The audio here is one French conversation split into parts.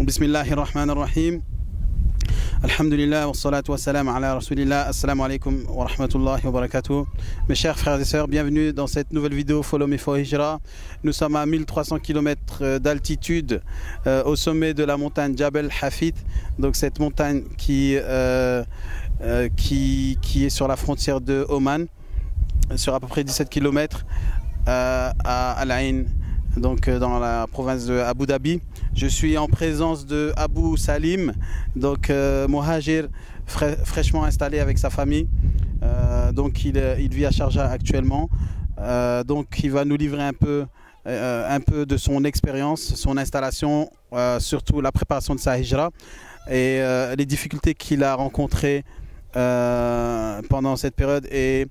Bismillahirrahmanirrahim. Alhamdulillah, wa salatu wa salam ala rasulillah. Assalamu alaikum wa rahmatullahi wa barakatuh. Mes chers frères et sœurs, bienvenue dans cette nouvelle vidéo Follow Me for Hijra. Nous sommes à 1300 km d'altitude au sommet de la montagne Jabal Hafid. Donc cette montagne qui est sur la frontière de Oman, sur à peu près 17 km à Al-Ain, donc dans la province de Abu Dhabi. Je suis en présence de Abou Salim, donc Muhajir, fraîchement installé avec sa famille. Donc il vit à Sharjah actuellement. Donc il va nous livrer un peu de son expérience, son installation, surtout la préparation de sa hijra et les difficultés qu'il a rencontrées pendant cette période, et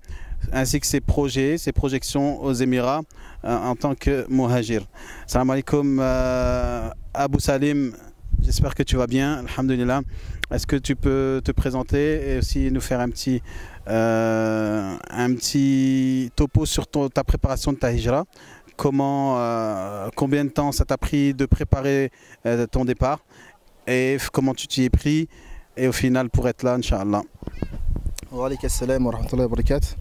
ainsi que ses projets, ses projections aux Émirats en tant que muhajir. Salam alaikum Abou Salim, j'espère que tu vas bien, alhamdulillah. Est-ce que tu peux te présenter et aussi nous faire un petit topo sur ta préparation de ta hijra? Combien de temps ça t'a pris de préparer ton départ et comment tu t'y es pris et au final pour être là, Inch'Allah? Wa alaykum assalam wa rahmatullahi wa barakatuh.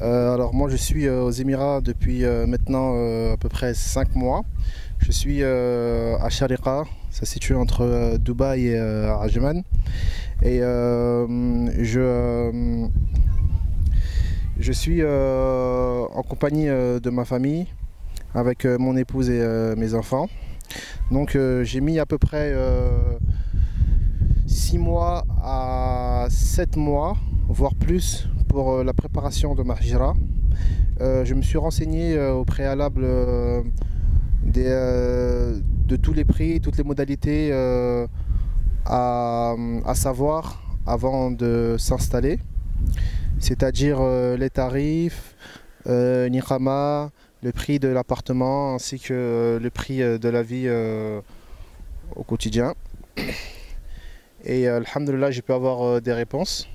Alors moi je suis aux Émirats depuis maintenant à peu près 5 mois. Je suis à Sharqa, ça se situe entre Dubaï et Ajman. Et je suis en compagnie de ma famille, avec mon épouse et mes enfants. Donc j'ai mis à peu près 6 mois à 7 mois, voire plus, pour la préparation de ma hijra. Je me suis renseigné au préalable de tous les prix, toutes les modalités à savoir avant de s'installer, c'est-à-dire les tarifs, l'iqama, le prix de l'appartement ainsi que le prix de la vie au quotidien. Et alhamdulillah, j'ai pu avoir des réponses.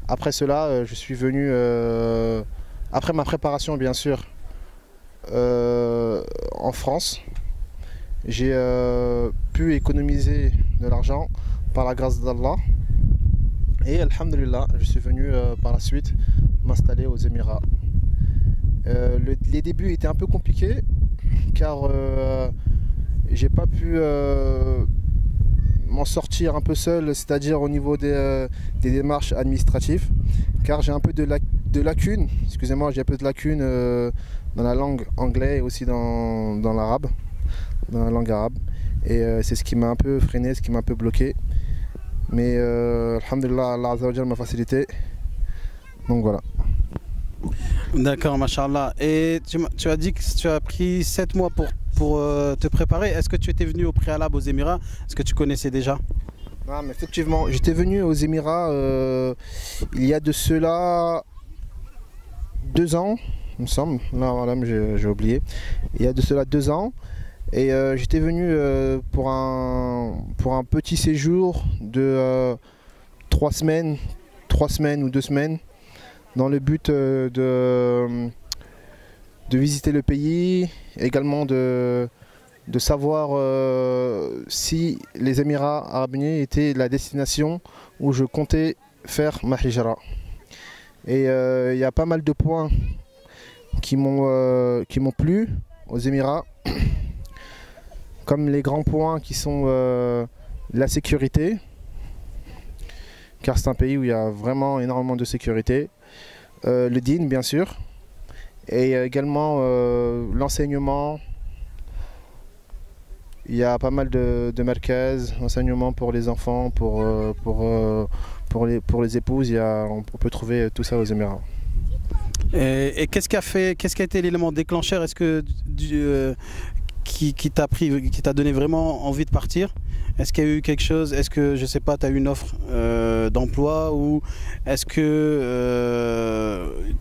Après cela, je suis venu, après ma préparation bien sûr, en France. J'ai pu économiser de l'argent par la grâce d'Allah. Et alhamdulillah, je suis venu par la suite m'installer aux Émirats. Les débuts étaient un peu compliqués car j'ai pas pu m'en sortir un peu seul, c'est-à-dire au niveau des démarches administratives, car j'ai un peu de lacunes, excusez-moi, j'ai un peu de lacunes dans la langue anglaise et aussi dans l'arabe, dans la langue arabe, et c'est ce qui m'a un peu freiné, ce qui m'a un peu bloqué, mais alhamdulillah, Allah Azza wa Jalla m'a facilité, donc voilà. D'accord, mashallah. Et tu as dit que tu as pris 7 mois pour te préparer. Est-ce que tu étais venu au préalable aux Émirats? Est-ce que tu connaissais déjà? Non, mais effectivement, j'étais venu aux Émirats il y a de cela 2 ans, il me semble. Non, voilà, j'ai oublié. Il y a de cela 2 ans. Et j'étais venu pour un petit séjour de 3 semaines ou 2 semaines, dans le but de visiter le pays, également de savoir si les Émirats Arabes Unis étaient la destination où je comptais faire ma hijra. Et il y a pas mal de points qui m'ont plu aux Émirats, comme les grands points qui sont la sécurité, car c'est un pays où il y a vraiment énormément de sécurité, le dîn bien sûr, et également l'enseignement. Il y a pas mal de markaz, enseignement pour les enfants, pour les épouses. On peut trouver tout ça aux Émirats. Et qu'est-ce qui a été l'élément déclencheur? Est-ce que qui t'a donné vraiment envie de partir? Est-ce qu'il y a eu quelque chose? Est-ce que, je sais pas, tu as eu une offre d'emploi, ou est-ce que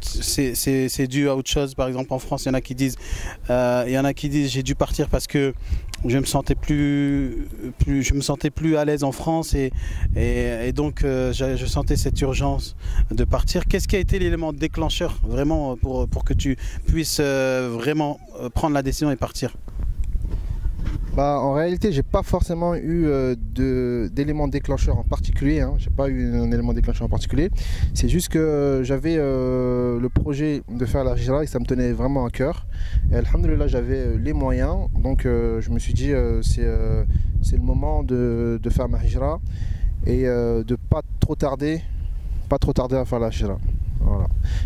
c'est dû à autre chose? Par exemple en France, il y en a qui disent j'ai dû partir parce que je me sentais plus à l'aise en France, et donc je sentais cette urgence de partir. Qu'est-ce qui a été l'élément déclencheur vraiment pour que tu puisses vraiment prendre la décision et partir? Bah, en réalité, j'ai pas forcément eu d'élément déclencheur en particulier. Hein. J'ai pas eu un élément déclencheur en particulier. C'est juste que j'avais le projet de faire la hijra et ça me tenait vraiment à cœur. Et alhamdoulilah, j'avais les moyens. Donc je me suis dit c'est le moment de faire ma hijra et de pas trop tarder à faire la hijra. Voilà.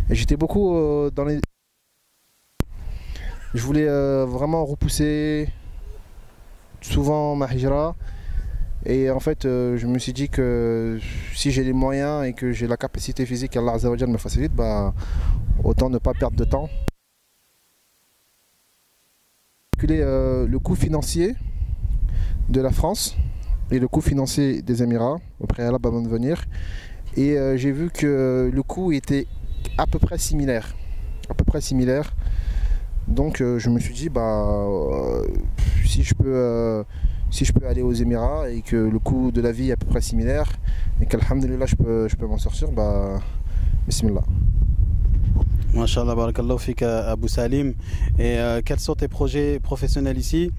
Et j'étais beaucoup dans les. Je voulais vraiment repousser souvent ma hijra et en fait je me suis dit que si j'ai les moyens et que j'ai la capacité physique qu'Allah Azza wa Jal me facilite, bah, autant ne pas perdre de temps. Calculer le coût financier de la France et le coût financier des Émirats au préalable avant de venir et j'ai vu que le coût était à peu près similaire. Donc je me suis dit si je peux aller aux Émirats et que le coût de la vie est à peu près similaire et qu'alhamdulillah je peux m'en sortir, bah bismillah. Masha'Allah, barakallahu fik Abou Salim. Et quels sont tes projets professionnels ici?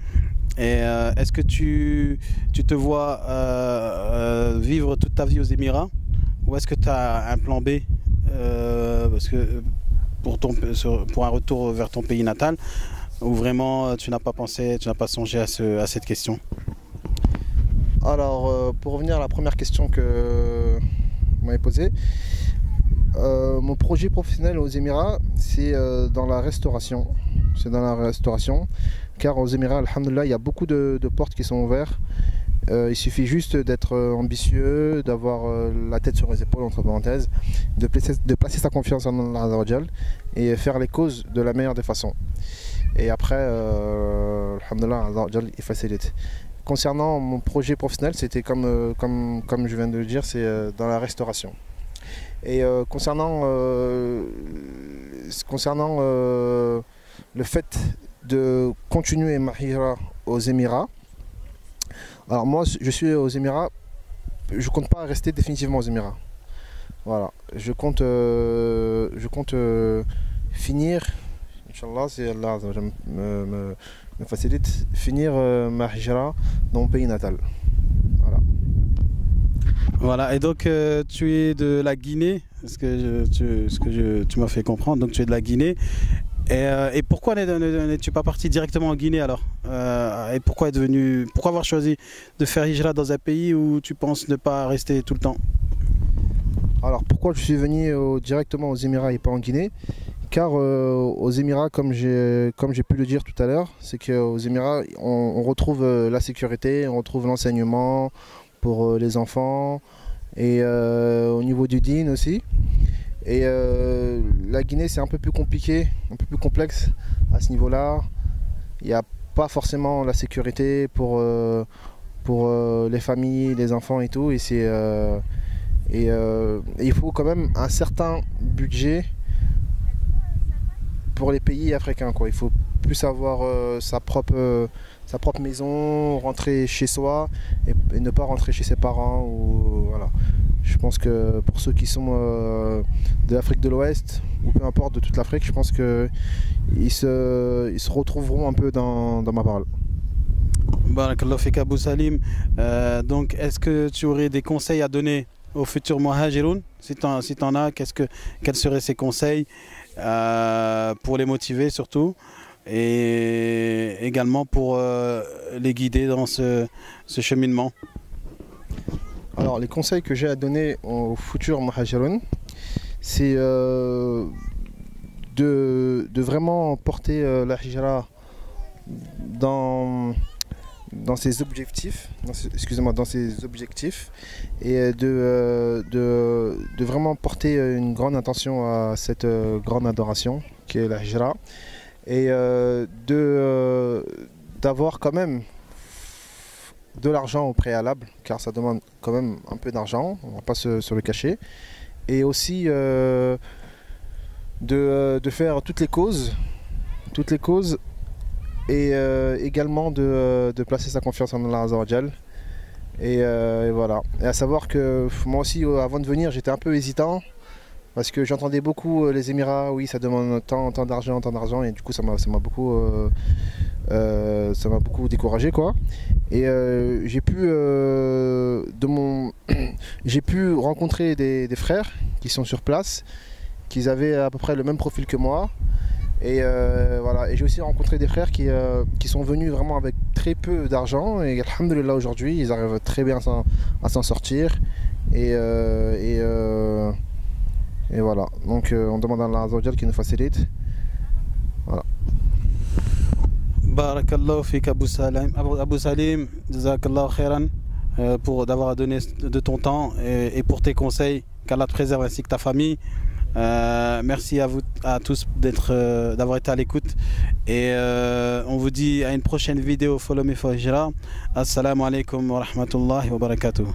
Et est-ce que tu te vois vivre toute ta vie aux Émirats? Ou est-ce que tu as un plan B parce que pour un retour vers ton pays natal, ou vraiment tu n'as pas pensé, tu n'as pas songé à cette question? Alors pour revenir à la première question que vous m'avez posée, mon projet professionnel aux Émirats, c'est dans la restauration. Car aux Émirats, alhamdoulilah, il y a beaucoup de portes qui sont ouvertes. Il suffit juste d'être ambitieux, d'avoir la tête sur les épaules, entre parenthèses, de placer sa confiance en Allah Azza wa Jal et faire les causes de la meilleure des façons. Et après, alhamdoulilah, Allah Azza wa Jal, il facilite. Concernant mon projet professionnel, c'était comme je viens de le dire, c'est dans la restauration. Et concernant le fait de continuer ma hijra aux Émirats, alors moi je suis aux Émirats, je compte pas rester définitivement aux Émirats. Voilà, je compte finir, Inch'Allah, si Allah me facilite, finir ma hijra dans mon pays natal. Voilà. Voilà, et donc tu es de la Guinée, tu m'as fait comprendre, donc tu es de la Guinée. Et pourquoi n'es-tu pas parti directement en Guinée alors? Et pourquoi avoir choisi de faire hijra dans un pays où tu penses ne pas rester tout le temps? Alors pourquoi je suis venu directement aux Émirats et pas en Guinée? Car aux Émirats, comme j'ai pu le dire tout à l'heure, c'est qu'aux Émirats on retrouve la sécurité, on retrouve l'enseignement pour les enfants et au niveau du dîn aussi. Et la Guinée, c'est un peu plus compliqué, un peu plus complexe à ce niveau-là. Il n'y a pas forcément la sécurité pour les familles, les enfants et tout. Et il faut quand même un certain budget pour les pays africains, quoi. Il faut plus avoir sa propre maison, rentrer chez soi et ne pas rentrer chez ses parents. Voilà. Je pense que pour ceux qui sont de l'Afrique de l'Ouest, ou peu importe de toute l'Afrique, je pense qu'ils se retrouveront un peu dans ma parole. Barakallahu fik Abou Salim. Donc est-ce que tu aurais des conseils à donner aux futurs muhajiroun? Si tu en as, quels seraient ces conseils pour les motiver surtout, et également pour les guider dans ce cheminement? Alors les conseils que j'ai à donner aux futurs muhajiroun, c'est de vraiment porter la hijra dans ses objectifs, et de vraiment porter une grande attention à cette grande adoration qui est la hijra, et d'avoir quand même de l'argent au préalable, car ça demande quand même un peu d'argent, on ne va pas se le cacher, et aussi de faire toutes les causes, et également de placer sa confiance en Allah Azza wa Jal. Et voilà. Et à savoir que moi aussi, avant de venir, j'étais un peu hésitant, parce que j'entendais beaucoup les Émirats, oui, ça demande tant d'argent, et du coup ça m'a beaucoup Ça m'a beaucoup découragé, quoi. Et j'ai pu rencontrer des frères qui sont sur place, qui avaient à peu près le même profil que moi. Et voilà. Et j'ai aussi rencontré des frères qui sont venus vraiment avec très peu d'argent. Et alhamdoulilah, aujourd'hui, ils arrivent très bien à s'en sortir. Et voilà. Donc on demande à Allah Azza wa Jal qui nous facilite. Voilà. Barakallahu fik Abou Salim, jazakallahu khairan pour d'avoir donné de ton temps et pour tes conseils. Qu'Allah te préserve ainsi que ta famille. Merci à vous à tous d'avoir été à l'écoute et on vous dit à une prochaine vidéo. Follow me for Hijra. Assalamu alaikum wa rahmatullahi wa barakatuh.